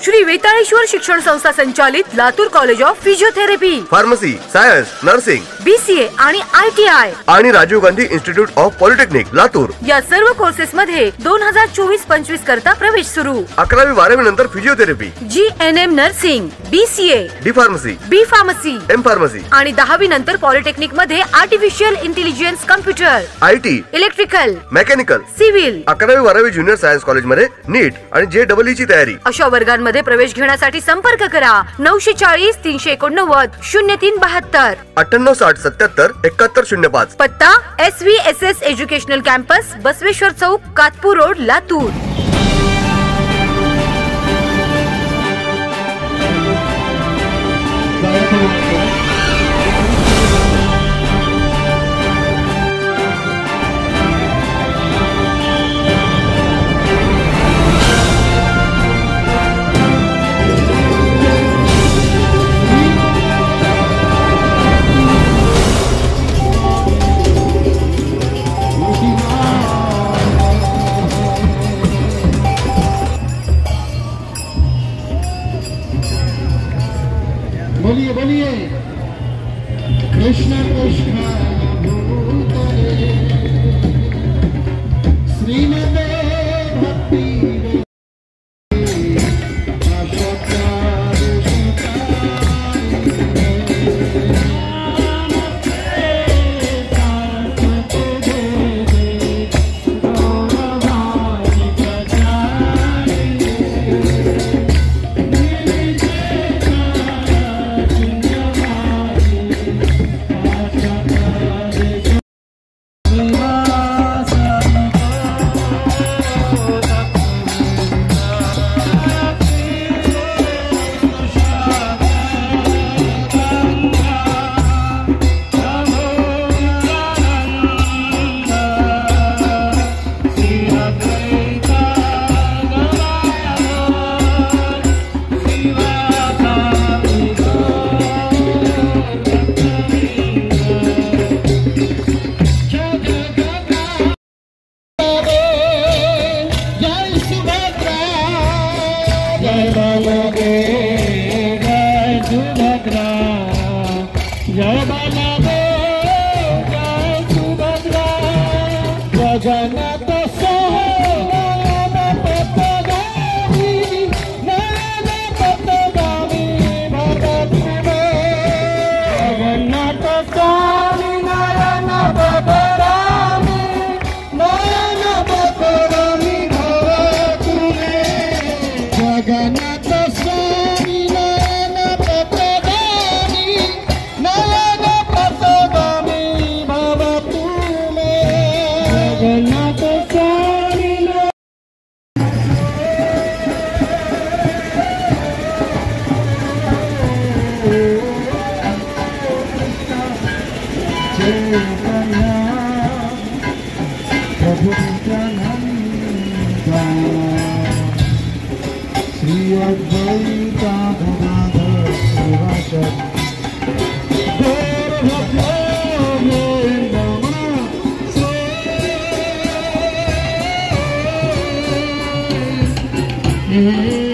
श्री वेताळेश्वर शिक्षण संस्था संचालित Latur college of physiotherapy, pharmacy, science, nursing, BCA आणि ITI आणि Rajiv Gandhi institute of polytechnic Latur या सर्व कोर्सेस मध्ये 2024-25 करता प्रवेश सुरू। 11वी-12वी नंतर physiotherapy, GNM nursing, BCA, D pharmacy, B pharmacy, M pharmacy आणि 10वी नंतर पॉलिटेक्निक मध्ये artificial intelligence, computer, IT, electrical, mechanical, civil, 11वी-12वी ज्युनियर सायन्स कॉलेज मध्ये नीट आणि JEE ची तयारी। अशा वर्गांमध्ये प्रवेश घेण्यासाठी संपर्क करा 940 389 0372, 9860777105। पत्ता SVSS एज्युकेशनल कॅम्पस, बसवेश्वर चौक, कातपूर रोड, लातूर। बोलिए बोलिए कृष्ण कृष्ण श्रीमते भक्ति Mm-hmm.